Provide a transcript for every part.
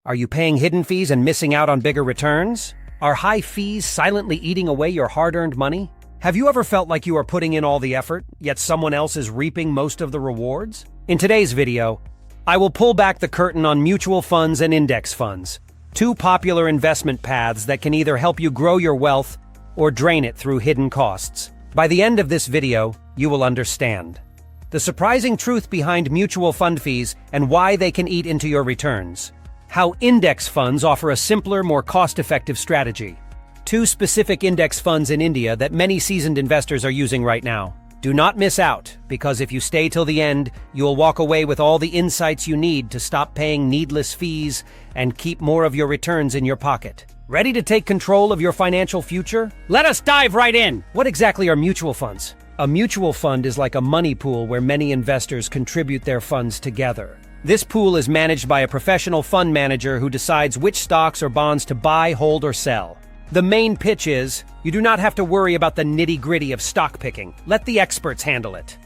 Are you paying hidden fees and missing out on bigger returns? Are high fees silently eating away your hard-earned money? Have you ever felt like you are putting in all the effort, yet someone else is reaping most of the rewards? In today's video, I will pull back the curtain on mutual funds and index funds, two popular investment paths that can either help you grow your wealth or drain it through hidden costs. By the end of this video, you will understand the surprising truth behind mutual fund fees and why they can eat into your returns. How index funds offer a simpler, more cost-effective strategy. Two specific index funds in India that many seasoned investors are using right now. Do not miss out, because if you stay till the end, you will walk away with all the insights you need to stop paying needless fees and keep more of your returns in your pocket. Ready to take control of your financial future? Let us dive right in! What exactly are mutual funds? A mutual fund is like a money pool where many investors contribute their funds together. This pool is managed by a professional fund manager who decides which stocks or bonds to buy, hold, or sell. The main pitch is, you do not have to worry about the nitty-gritty of stock picking. Let the experts handle it.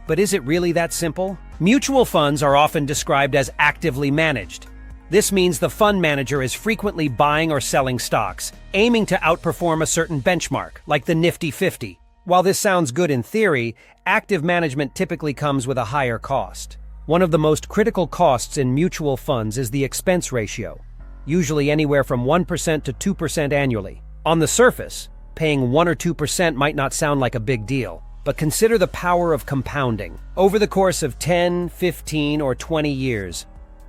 But is it really that simple? Mutual funds are often described as actively managed. This means the fund manager is frequently buying or selling stocks, aiming to outperform a certain benchmark, like the Nifty 50. While this sounds good in theory, active management typically comes with a higher cost. One of the most critical costs in mutual funds is the expense ratio, usually anywhere from 1% to 2% annually. On the surface, paying 1 or 2% might not sound like a big deal, but consider the power of compounding. Over the course of 10, 15, or 20 years,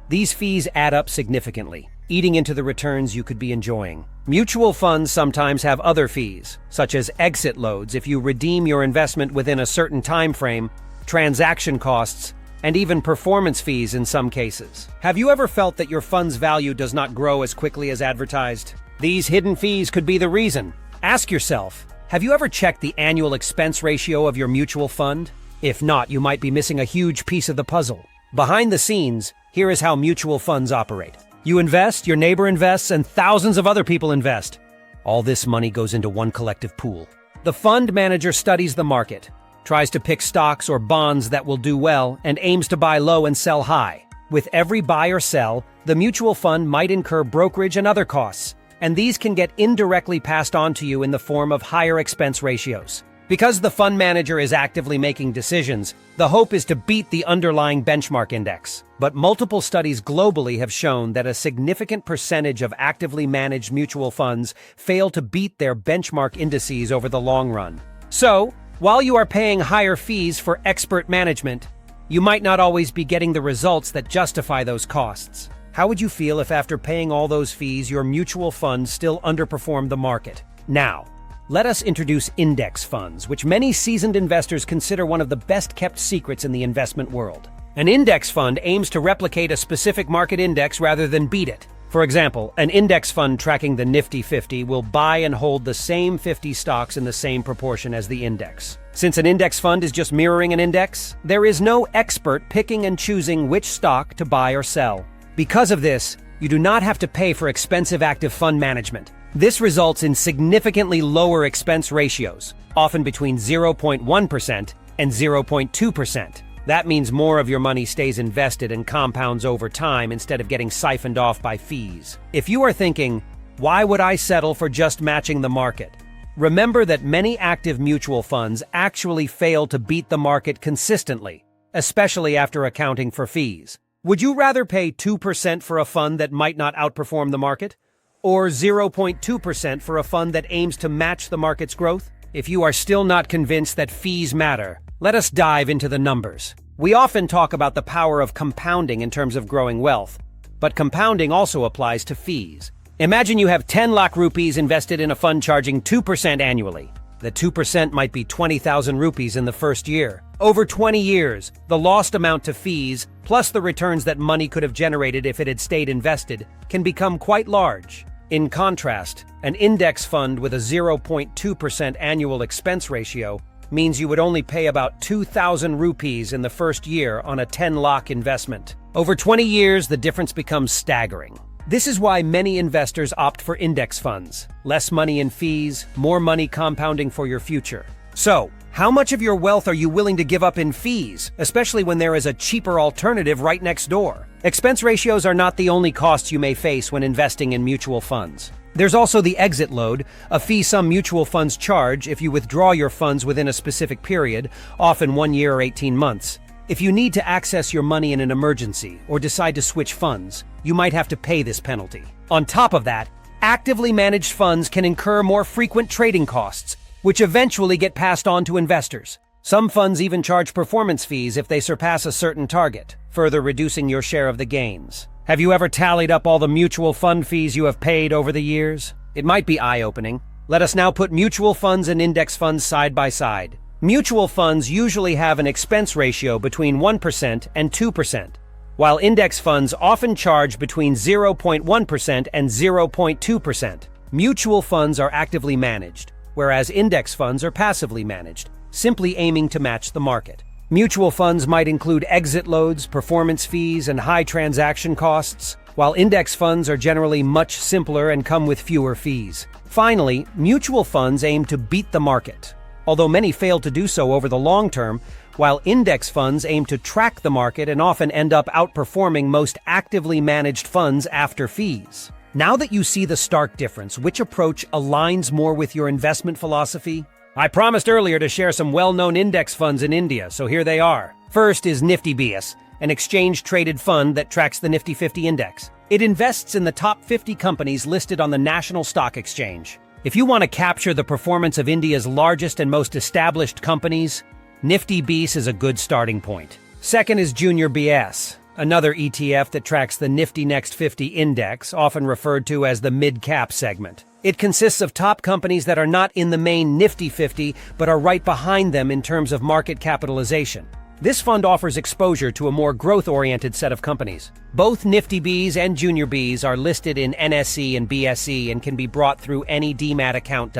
these fees add up significantly, eating into the returns you could be enjoying. Mutual funds sometimes have other fees, such as exit loads if you redeem your investment within a certain time frame, transaction costs, and even performance fees in some cases. Have you ever felt that your fund's value does not grow as quickly as advertised? These hidden fees could be the reason. Ask yourself, have you ever checked the annual expense ratio of your mutual fund? If not, you might be missing a huge piece of the puzzle. Behind the scenes, here is how mutual funds operate. You invest, your neighbor invests, and thousands of other people invest. All this money goes into one collective pool. The fund manager studies the market, tries to pick stocks or bonds that will do well, and aims to buy low and sell high. With every buy or sell, the mutual fund might incur brokerage and other costs, and these can get indirectly passed on to you in the form of higher expense ratios. Because the fund manager is actively making decisions, the hope is to beat the underlying benchmark index. But multiple studies globally have shown that a significant percentage of actively managed mutual funds fail to beat their benchmark indices over the long run. So, while you are paying higher fees for expert management, you might not always be getting the results that justify those costs. How would you feel if after paying all those fees, your mutual fund still underperformed the market? Now, let us introduce index funds, which many seasoned investors consider one of the best-kept secrets in the investment world. An index fund aims to replicate a specific market index rather than beat it. For example, an index fund tracking the Nifty 50 will buy and hold the same 50 stocks in the same proportion as the index. Since an index fund is just mirroring an index, there is no expert picking and choosing which stock to buy or sell. Because of this, you do not have to pay for expensive active fund management. This results in significantly lower expense ratios, often between 0.1% and 0.2%. That means more of your money stays invested and compounds over time instead of getting siphoned off by fees. If you are thinking, why would I settle for just matching the market? Remember that many active mutual funds actually fail to beat the market consistently, especially after accounting for fees. Would you rather pay 2% for a fund that might not outperform the market? Or 0.2% for a fund that aims to match the market's growth? If you are still not convinced that fees matter, let us dive into the numbers. We often talk about the power of compounding in terms of growing wealth, but compounding also applies to fees. Imagine you have 10 lakh rupees invested in a fund charging 2% annually. The 2% might be 20,000 rupees in the first year. Over 20 years, the lost amount to fees, plus the returns that money could have generated if it had stayed invested, can become quite large. In contrast, an index fund with a 0.2% annual expense ratio means you would only pay about 2,000 rupees in the first year on a 10 lakh investment. Over 20 years, the difference becomes staggering. This is why many investors opt for index funds. Less money in fees, more money compounding for your future. So, how much of your wealth are you willing to give up in fees, especially when there is a cheaper alternative right next door? Expense ratios are not the only costs you may face when investing in mutual funds. There's also the exit load, a fee some mutual funds charge if you withdraw your funds within a specific period, often 1 year or 18 months. If you need to access your money in an emergency or decide to switch funds, you might have to pay this penalty. On top of that, actively managed funds can incur more frequent trading costs, which eventually get passed on to investors. Some funds even charge performance fees if they surpass a certain target, further reducing your share of the gains. Have you ever tallied up all the mutual fund fees you have paid over the years? It might be eye-opening. Let us now put mutual funds and index funds side by side. Mutual funds usually have an expense ratio between 1% and 2%, while index funds often charge between 0.1% and 0.2%. Mutual funds are actively managed, whereas index funds are passively managed, simply aiming to match the market. Mutual funds might include exit loads, performance fees, and high transaction costs, while index funds are generally much simpler and come with fewer fees. Finally, mutual funds aim to beat the market, although many fail to do so over the long term, while index funds aim to track the market and often end up outperforming most actively managed funds after fees. Now that you see the stark difference, which approach aligns more with your investment philosophy? I promised earlier to share some well-known index funds in India, so here they are. First is Nifty BS, an exchange-traded fund that tracks the Nifty 50 index. It invests in the top 50 companies listed on the National Stock Exchange. If you want to capture the performance of India's largest and most established companies, Nifty BS is a good starting point. Second is Junior BS, another ETF that tracks the Nifty Next 50 index, often referred to as the mid-cap segment. It consists of top companies that are not in the main Nifty 50, but are right behind them in terms of market capitalization. This fund offers exposure to a more growth-oriented set of companies. Both Nifty Bs and Junior Bs are listed in NSE and BSE and can be brought through any demat account.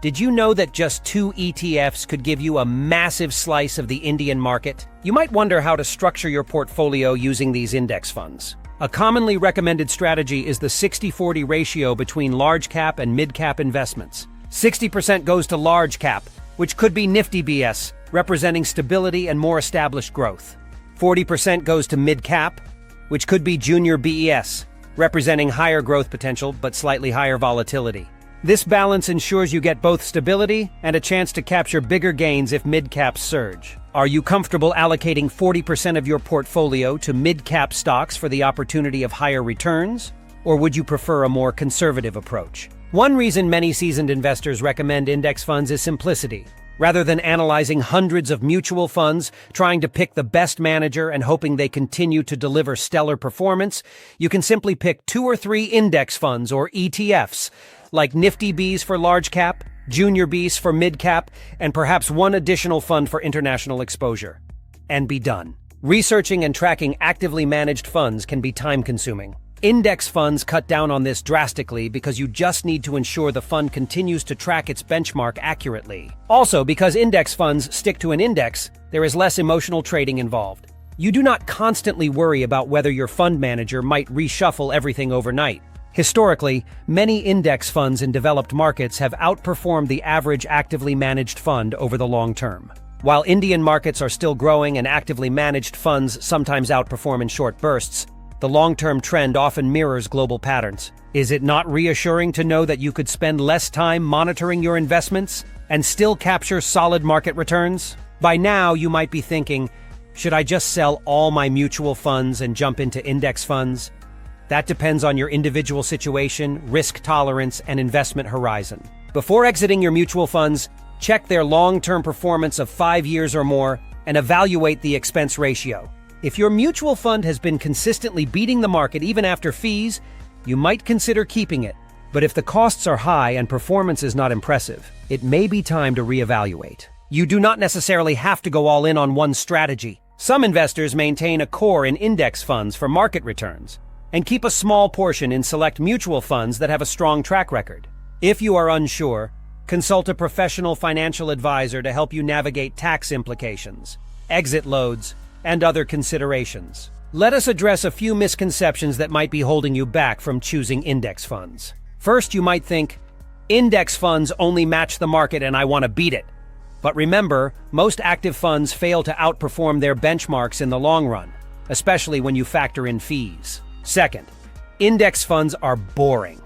Did you know that just 2 ETFs could give you a massive slice of the Indian market? You might wonder how to structure your portfolio using these index funds. A commonly recommended strategy is the 60-40 ratio between large cap and mid cap investments. 60% goes to large cap, which could be Nifty BS, representing stability and more established growth. 40% goes to mid cap, which could be Junior BES, representing higher growth potential but slightly higher volatility. This balance ensures you get both stability and a chance to capture bigger gains if mid-caps surge. Are you comfortable allocating 40% of your portfolio to mid-cap stocks for the opportunity of higher returns? Or would you prefer a more conservative approach? One reason many seasoned investors recommend index funds is simplicity. Rather than analyzing hundreds of mutual funds, trying to pick the best manager and hoping they continue to deliver stellar performance, you can simply pick 2 or 3 index funds or ETFs, like Nifty Bs for large cap, Junior Bs for mid cap, and perhaps one additional fund for international exposure. And be done. Researching and tracking actively managed funds can be time-consuming. Index funds cut down on this drastically because you just need to ensure the fund continues to track its benchmark accurately. Also, because index funds stick to an index, there is less emotional trading involved. You do not constantly worry about whether your fund manager might reshuffle everything overnight. Historically, many index funds in developed markets have outperformed the average actively managed fund over the long term. While Indian markets are still growing and actively managed funds sometimes outperform in short bursts, the long-term trend often mirrors global patterns. Is it not reassuring to know that you could spend less time monitoring your investments and still capture solid market returns? By now, you might be thinking, should I just sell all my mutual funds and jump into index funds? That depends on your individual situation, risk tolerance, and investment horizon. Before exiting your mutual funds, check their long-term performance of 5 years or more and evaluate the expense ratio. If your mutual fund has been consistently beating the market even after fees, you might consider keeping it. But if the costs are high and performance is not impressive, it may be time to reevaluate. You do not necessarily have to go all in on one strategy. Some investors maintain a core in index funds for market returns, and keep a small portion in select mutual funds that have a strong track record. If you are unsure, consult a professional financial advisor to help you navigate tax implications, exit loads, and other considerations. Let us address a few misconceptions that might be holding you back from choosing index funds. First, you might think, index funds only match the market and I want to beat it. But remember, most active funds fail to outperform their benchmarks in the long run, especially when you factor in fees. Second, index funds are boring.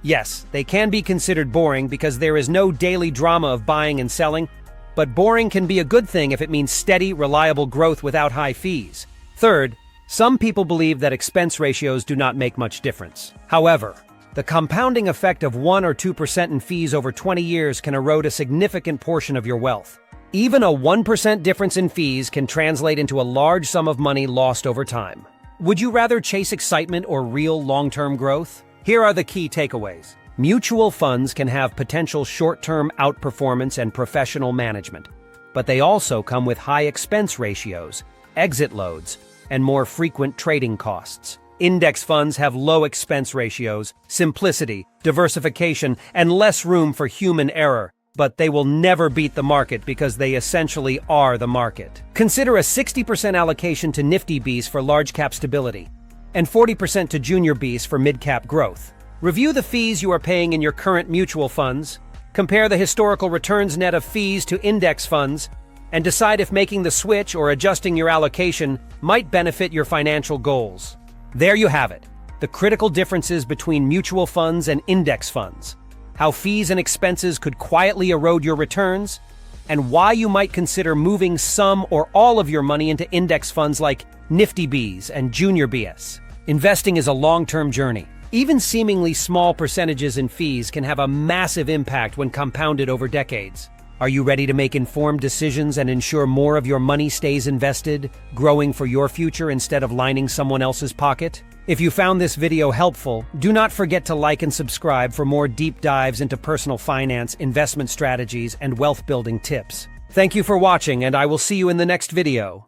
Yes, they can be considered boring because there is no daily drama of buying and selling, but boring can be a good thing if it means steady, reliable growth without high fees. Third, some people believe that expense ratios do not make much difference. However, the compounding effect of 1 or 2% in fees over 20 years can erode a significant portion of your wealth. Even a 1% difference in fees can translate into a large sum of money lost over time. Would you rather chase excitement or real long-term growth? Here are the key takeaways. Mutual funds can have potential short-term outperformance and professional management, but they also come with high expense ratios, exit loads, and more frequent trading costs. Index funds have low expense ratios, simplicity, diversification, and less room for human error, but they will never beat the market because they essentially are the market. Consider a 60% allocation to Nifty Bs for large-cap stability, and 40% to Junior Bs for mid-cap growth. Review the fees you are paying in your current mutual funds, compare the historical returns net of fees to index funds, and decide if making the switch or adjusting your allocation might benefit your financial goals. There you have it, the critical differences between mutual funds and index funds, how fees and expenses could quietly erode your returns, and why you might consider moving some or all of your money into index funds like Nifty Bs and Junior Bs. Investing is a long-term journey. Even seemingly small percentages in fees can have a massive impact when compounded over decades. Are you ready to make informed decisions and ensure more of your money stays invested, growing for your future instead of lining someone else's pocket? If you found this video helpful, do not forget to like and subscribe for more deep dives into personal finance, investment strategies, and wealth-building tips. Thank you for watching, and I will see you in the next video.